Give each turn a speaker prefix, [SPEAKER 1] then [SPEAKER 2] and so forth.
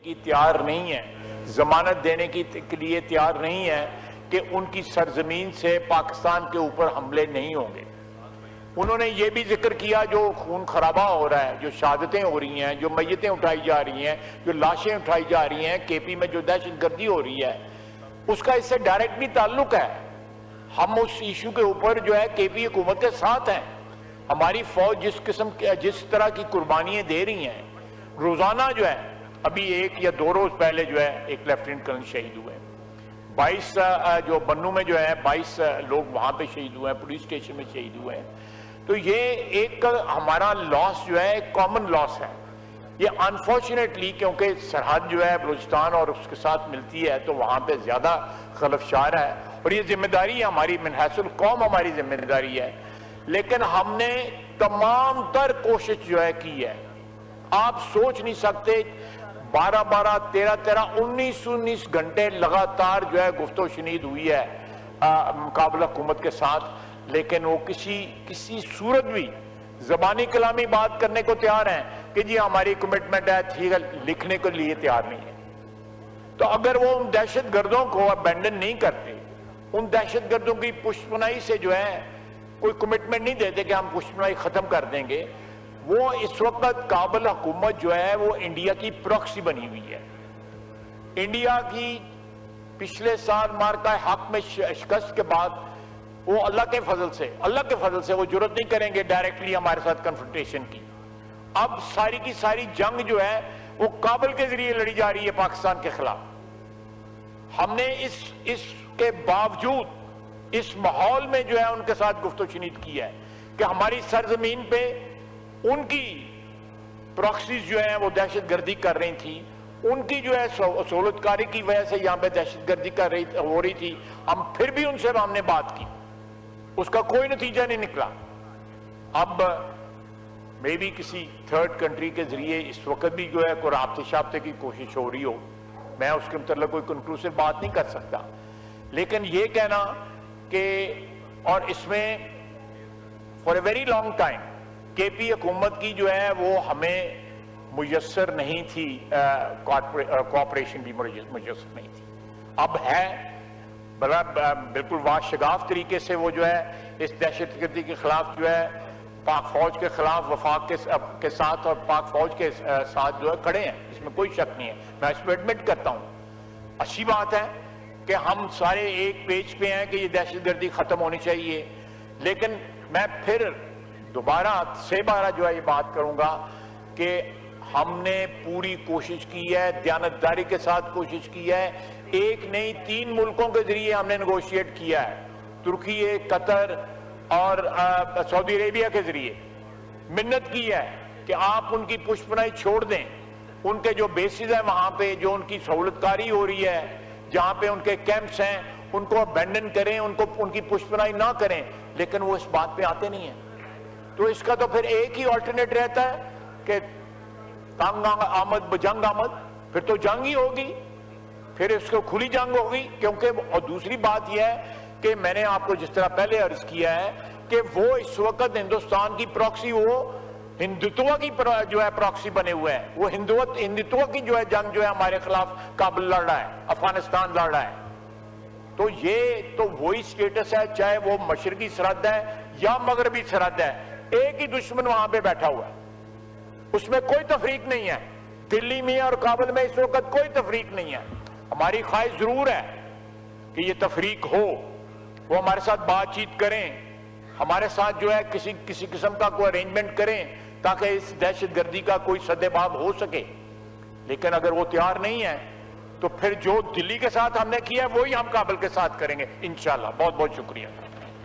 [SPEAKER 1] کی تیار نہیں ہے، ضمانت دینے کے لیے تیار نہیں ہے کہ ان کی سرزمین سے پاکستان کے اوپر حملے نہیں ہوں گے۔ انہوں نے یہ بھی ذکر کیا جو خون خرابہ ہو رہا ہے، جو شہادتیں ہو رہی ہیں، جو میتیں اٹھائی جا رہی ہیں، جو لاشیں اٹھائی جا رہی ہیں، کے پی میں جو دہشت گردی ہو رہی ہے، اس کا اس سے ڈائریکٹ بھی تعلق ہے۔ ہم اس ایشو کے اوپر جو ہے کے پی حکومت کے ساتھ ہیں۔ ہماری فوج جس طرح کی قربانیاں دے رہی ہیں، روزانہ جو ہے، ابھی 1 یا 2 روز پہلے جو ہے ایک لیفٹیننٹ کرنل شہید ہوئے، 22 جو بنو میں جو ہے 22 لوگ وہاں پہ شہید ہوئے ہیں، پولیس اسٹیشن میں شہید ہوئے ہیں۔ تو یہ ایک ہمارا لاس جو ہے ایک کامن لاس ہے۔ یہ انفارچونیٹلی کیونکہ سرحد جو ہے بلوچستان اور اس کے ساتھ ملتی ہے تو وہاں پہ زیادہ خلفشار ہے، اور یہ ذمہ داری ہماری من حیث القوم ہماری ذمہ داری ہے، لیکن ہم نے تمام تر کوشش جو ہے کی ہے۔ آپ سوچ نہیں سکتے 12 13 19 گھنٹے لگاتار جو ہے گفت و شنید ہوئی ہے مقابل حکومت کے ساتھ، لیکن وہ کسی صورت بھی زبانی کلامی بات کرنے کو تیار ہیں کہ جی ہماری کمٹمنٹ ہے، ٹھیک ہے، لکھنے کے لیے تیار نہیں ہے۔ تو اگر وہ ان دہشت گردوں کو ابینڈن نہیں کرتے، ان دہشت گردوں کی پشت پناہی سے جو ہے کوئی کمٹمنٹ نہیں دیتے کہ ہم پشت پناہی ختم کر دیں گے، وہ اس وقت کابل حکومت جو ہے وہ انڈیا کی پراکسی بنی ہوئی ہے۔ انڈیا کی پچھلے سال مارکہ حق میں شکست کے بعد وہ اللہ کے فضل سے وہ جرات نہیں کریں گے ڈائریکٹلی ہمارے ساتھ کنفرنٹیشن کی۔ اب ساری کی ساری جنگ جو ہے وہ کابل کے ذریعے لڑی جا رہی ہے پاکستان کے خلاف۔ ہم نے اس کے باوجود اس ماحول میں جو ہے ان کے ساتھ گفت و شنید کی ہے کہ ہماری سرزمین پہ ان کی پراکسیز جو ہیں وہ دہشت گردی کر رہی تھی، ان کی جو ہے سہولت کاری کی وجہ سے یہاں پہ دہشت گردی ہو رہی تھی۔ ہم پھر بھی ان سے ہم نے بات کی، اس کا کوئی نتیجہ نہیں نکلا۔ اب میں بھی کسی تھرڈ کنٹری کے ذریعے اس وقت بھی جو ہے کوئی رابطے شابطے کی کوشش ہو رہی ہو، میں اس کے متعلق کوئی کنکلوسیو بات نہیں کر سکتا، لیکن یہ کہنا کہ اور اس میں for a very long time کے پی حکومت کی جو ہے وہ ہمیں میسر نہیں تھی، کوآپریشن بھی میسر نہیں تھی، اب ہے بالکل واشگاف طریقے سے وہ جو ہے اس دہشت گردی کے خلاف جو ہے پاک فوج کے خلاف وفاق کے ساتھ اور پاک فوج کے ساتھ جو ہے کھڑے ہیں، اس میں کوئی شک نہیں ہے، میں اس میں ایڈمٹ کرتا ہوں۔ اچھی بات ہے کہ ہم سارے ایک پیج پہ ہیں کہ یہ دہشت گردی ختم ہونی چاہیے، لیکن میں پھر دوبارہ سے بارہ جو ہے یہ بات کروں گا کہ ہم نے پوری کوشش کی ہے، دیانتداری کے ساتھ کوشش کی ہے، ایک نہیں 3 ملکوں کے ذریعے ہم نے نیگوشیٹ کیا ہے، ترکی، قطر اور سعودی عربیہ کے ذریعے منت کی ہے کہ آپ ان کی پشت پناہی چھوڑ دیں، ان کے جو بیسز ہیں وہاں پہ جو ان کی سہولت کاری ہو رہی ہے، جہاں پہ ان کے کیمپس ہیں ان کو ابینڈن کریں، ان کی پشت پناہی نہ کریں، لیکن وہ اس بات پہ آتے نہیں ہیں۔ تو اس کا تو پھر ایک ہی آلٹرنیٹ رہتا ہے کہ تنگ آمد بجنگ آمد، پھر تو جنگ ہی ہوگی، پھر اس کو کھلی جنگ ہوگی، کیونکہ اور دوسری بات یہ ہے کہ میں نے آپ کو جس طرح پہلے عرض کیا ہے کہ وہ اس وقت ہندوستان کی پراکسی وہ ہندوتوا کی جو ہے پراکسی بنے ہوئے ہیں، وہ ہندوتوا کی جو ہے جنگ جو ہے ہمارے خلاف کابل لڑ رہا ہے، افغانستان لڑ رہا ہے۔ تو یہ تو وہی سٹیٹس ہے، چاہے وہ مشرقی سرحد ہے یا مغربی سرحد ہے، ایک ہی دشمن وہاں پہ بیٹھا ہوا ہے، اس میں کوئی تفریق نہیں ہے۔ دلی میں اور کابل میں اس وقت کوئی تفریق نہیں ہے۔ ہماری خواہش ضرور ہے کہ یہ تفریق ہو، وہ ہمارے ساتھ بات چیت کریں، ہمارے ساتھ جو ہے کسی قسم کا کوئی ارینجمنٹ کریں تاکہ اس دہشت گردی کا کوئی سدباب ہو سکے، لیکن اگر وہ تیار نہیں ہے تو پھر جو دلی کے ساتھ ہم نے کیا ہے وہی ہم کابل کے ساتھ کریں گے انشاءاللہ۔ بہت بہت شکریہ۔